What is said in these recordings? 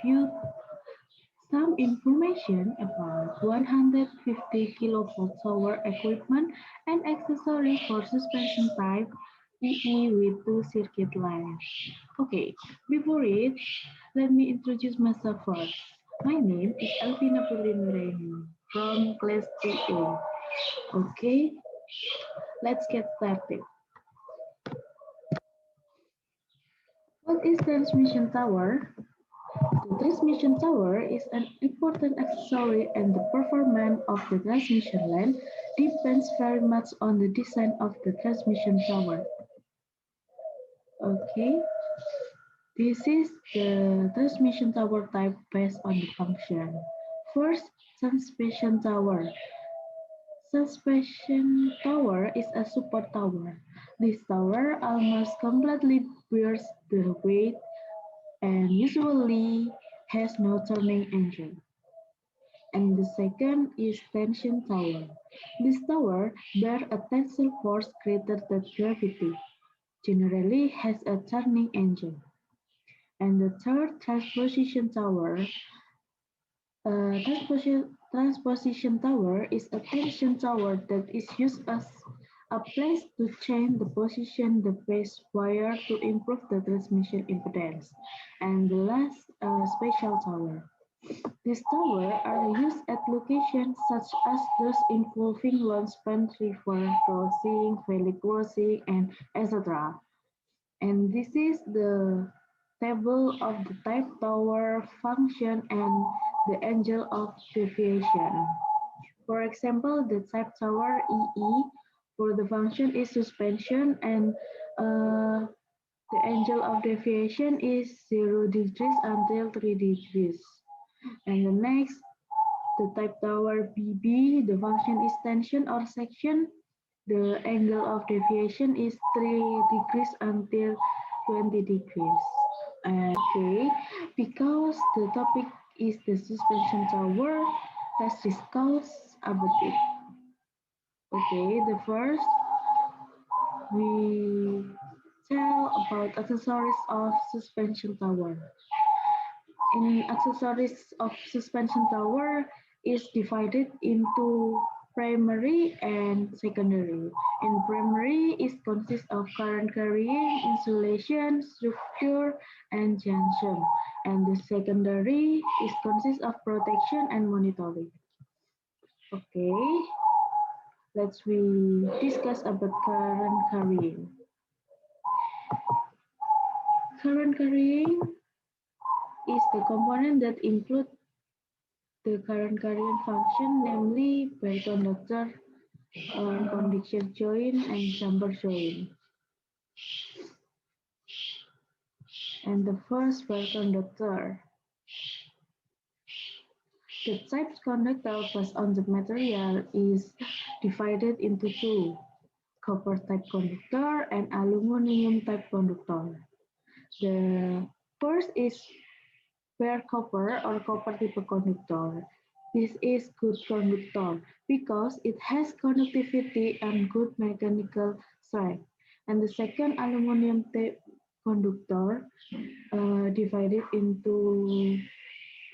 you some information about 150 kilovolt tower equipment and accessories for suspension type EE with two circuit lengths. Okay, before it, let me introduce myself first. My name is Alfina Nureiny from class 3A. Okay, let's get started. What is transmission tower? The transmission tower is an important accessory and the performance of the transmission line depends very much on the design of the transmission tower. Okay, this is the transmission tower type based on the function. First, transmission tower. Suspension tower is a support tower. This tower almost completely bears the weight and usually has no turning engine. And the second is tension tower. This tower bears a tensile force greater than gravity, generally has a turning engine. And the third transposition tower. Transposition tower is a tension tower that is used as a place to change the position the phase wire to improve the transmission impedance. And the last, special tower. These towers are used at locations such as those involving long-span river crossing, valley crossing, and etc. And this is the table of the type tower function and the angle of deviation. For example, the type tower EE for the function is suspension and the angle of deviation is 0 degrees until 3 degrees. And the next, the type tower BB, the function is tension or section. The angle of deviation is 3 degrees until 20 degrees. Okay, because the topic is the suspension tower, let's discuss about it. Okay, the first, we tell about accessories of suspension tower. In accessories of suspension tower is divided into primary and secondary. And primary is consists of current carrying, insulation, structure, and junction. And the secondary is consists of protection and monitoring. Okay, let's we discuss about current carrying. Current carrying is the component that include the current carrying function, namely belt conductor, conduction joint, and jumper joint. And the first belt conductor. The type conductor based on the material is divided into two, copper type conductor and aluminum type conductor. The first is bare copper or copper type conductor. This is good conductor because it has conductivity and good mechanical strength. And the second aluminum type conductor divided into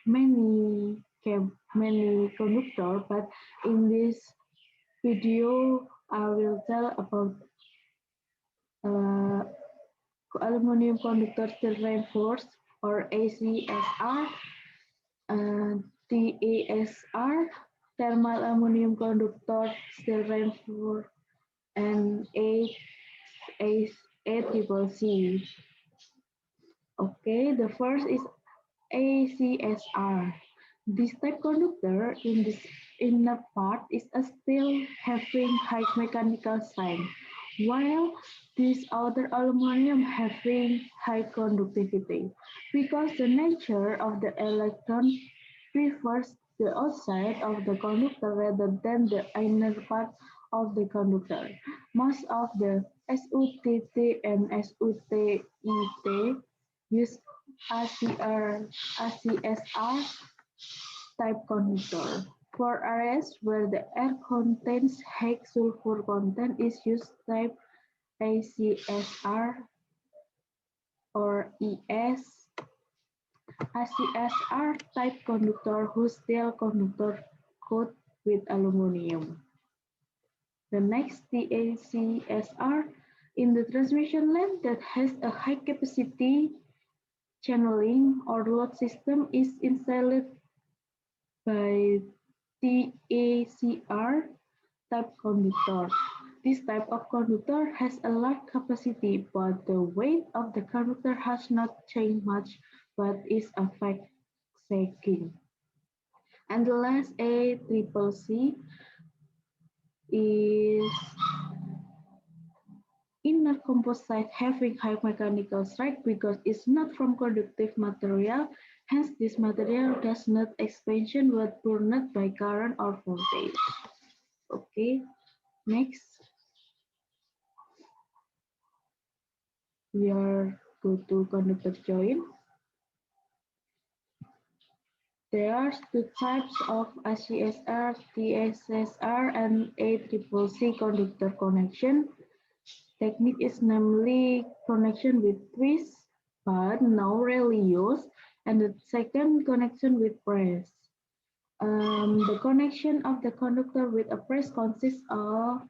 many conductor, but in this video I will tell about aluminum conductor steel reinforced or ACSR, TASR, thermal aluminum conductor steel reinforced, and ACCC. Okay, the first is ACSR. This type conductor in this inner part is a steel having high mechanical strength, while this outer aluminum having high conductivity. Because the nature of the electron prefers the outside of the conductor rather than the inner part of the conductor. Most of the SUTT and SUTIT use ACSR type conductor. For areas where the air contains high sulfur content is used type ACSR or ES. ACSR type conductor whose steel conductor coated with aluminum. The next TACSR in the transmission line that has a high capacity channeling or load system is installed by TACR type conductor. This type of conductor has a large capacity, but the weight of the conductor has not changed much, but is affected sagging. And the last ACCC is inner composite having high mechanical strength because it's not from conductive material, hence this material does not expansion but burned by current or voltage. Okay, next we are go to conductor joint. There are two types of ACSR, TSSR, and ACCC conductor connection. Technique is namely connection with twist, but now rarely used, and the second connection with press. The connection of the conductor with a press consists of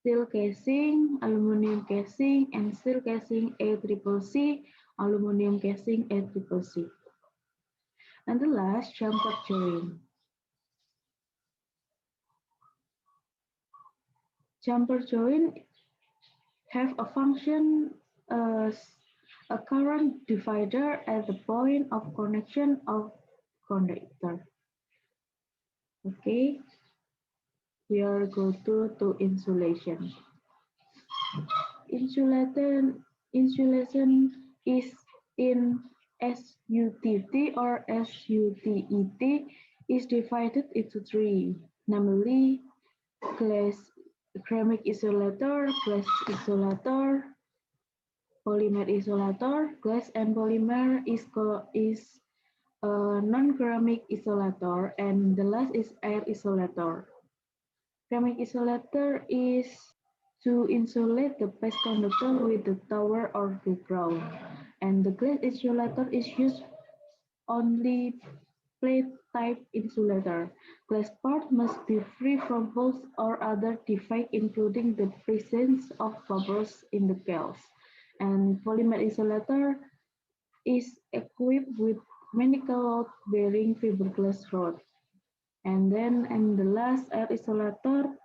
steel casing, aluminum casing, and steel casing ACCC, aluminum casing ACCC. And the last, jumper joint. Jumper joint have a function as a current divider at the point of connection of conductor. Okay, we are go to insulation. Insulation is in SUTT or SUTET is divided into three, namely glass ceramic isolator, glass isolator, polymer isolator. Glass and polymer is non-ceramic isolator, and the last is air isolator. Ceramic isolator is to insulate the base conductor with the tower or the ground, and the glass insulator is used only plate type insulator. Glass part must be free from holes or other defect, including the presence of bubbles in the gills. And polymer insulator is equipped with mechanical load-bearing fiberglass rod. And then, and the last air isolator,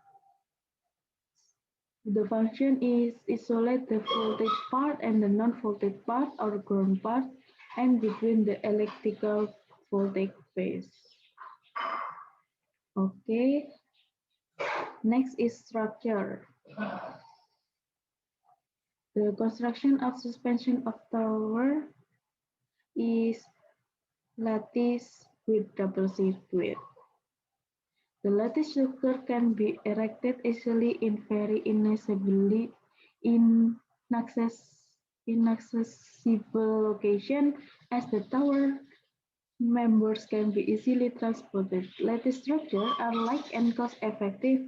the function is isolate the voltage part and the non-voltage part or ground part, and between the electrical voltage phase. Okay, next is structure. The construction of suspension of tower is lattice with double circuit. The lattice structure can be erected easily in very inaccessible location, as the tower members can be easily transported. Lattice structures are light and cost-effective.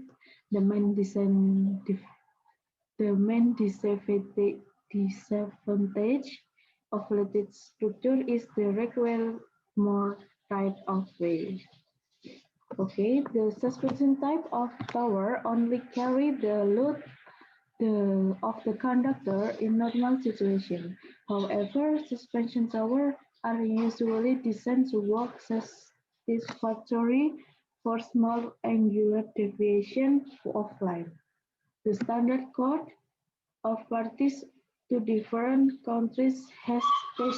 The main disadvantage of lattice structure is the require more right of way. Okay, the suspension type of tower only carry the load of the conductor in normal situation. However, suspension towers are usually designed to work satisfactorily for small angular deviation of line. The standard code of parties to different countries has a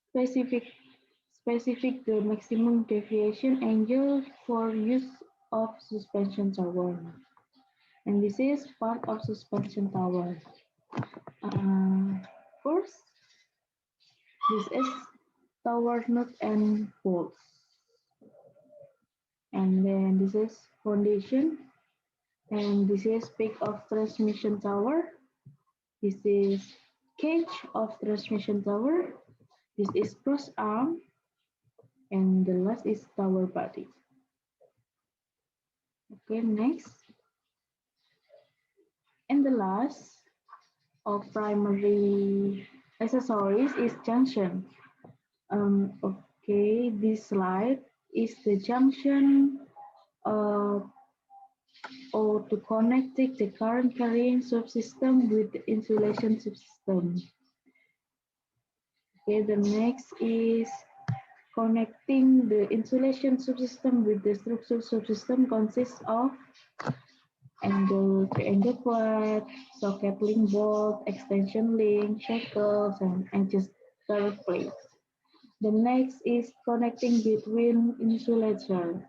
specific the maximum deviation angle for use of suspension tower. And this is part of suspension tower. First, this is tower nut and bolts. And then this is foundation. And this is peak of transmission tower. This is cage of transmission tower. This is cross arm. And the last is tower body. Okay, next. And the last, of primary accessories is junction. Okay, this slide is the junction uh, or to connecting the current carrying subsystem with the insulation subsystem. Okay, the next is connecting the insulation subsystem with the structural subsystem consists of angle triangle plate, socket link bolt, extension link, shackles, and adjuster plates. The next is connecting between insulator.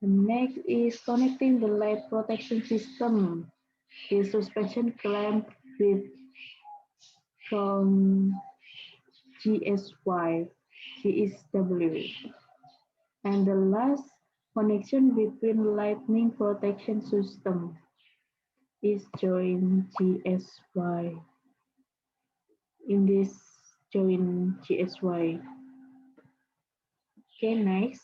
The next is connecting the light protection system, the suspension clamp with from GSY, GSW. And the last connection between lightning protection system is join GSY. In this join GSY. Okay, next.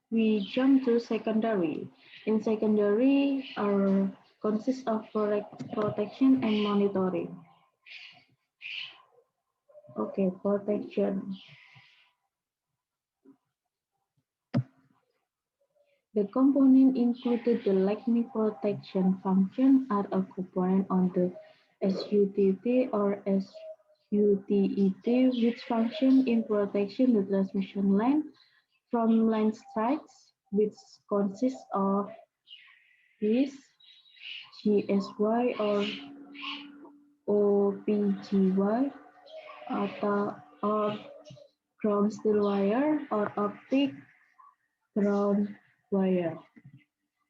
We jump to secondary. In secondary, consists of protection and monitoring. Okay, protection. The component included the lightning protection function are a component on the SUTT or SUTET, which function in protection the transmission line from line strikes, which consists of this GSY or OPGY or ground steel wire or optic ground wire.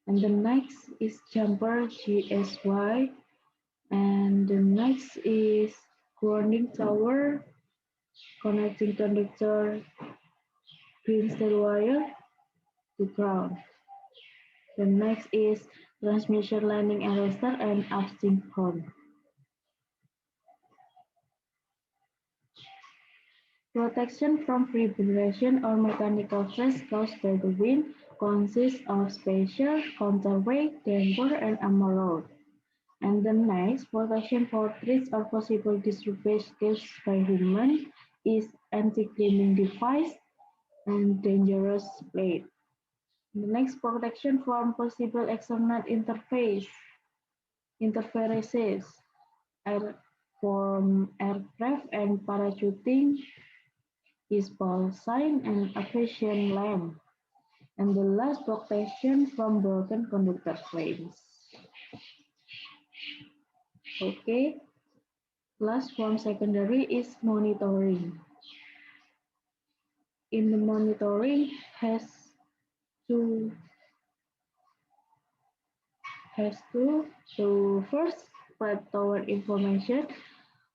And the next is jumper GSY. And the next is grounding tower connecting conductor green steel wire to ground. The next is transmission landing arrestor and upstream horn. Protection from vibration or mechanical stress caused by the wind consists of spacer, counterweight, damper, and armor rod. And the next, protection for threats or possible disruption caused by human is anti-climbing device and dangerous plate. The next, protection from possible external interferences from aircraft and parachuting is ball sign and aviation lamp. And the last, protection from broken conductor frames. Okay, last from secondary is monitoring. In the monitoring has to first spread toward information.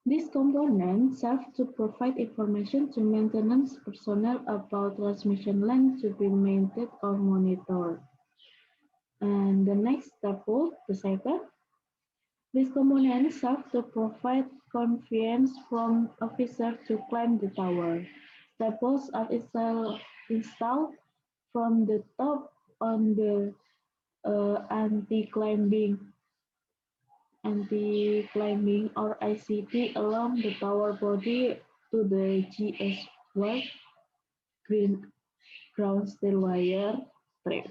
This component serves to provide information to maintenance personnel about transmission line to be maintained or monitored. And the next step, the second, this component serves to provide conveyance from officer to climb the tower. Staples are installed from the top on the anti-climbing or ICT along the tower body to the GSY ground steel wire strap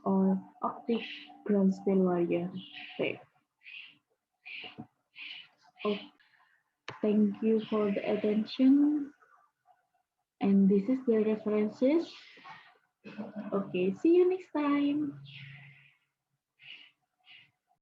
or optic ground steel wire strap. Oh, thank you for the attention. And this is the references. Okay, see you next time.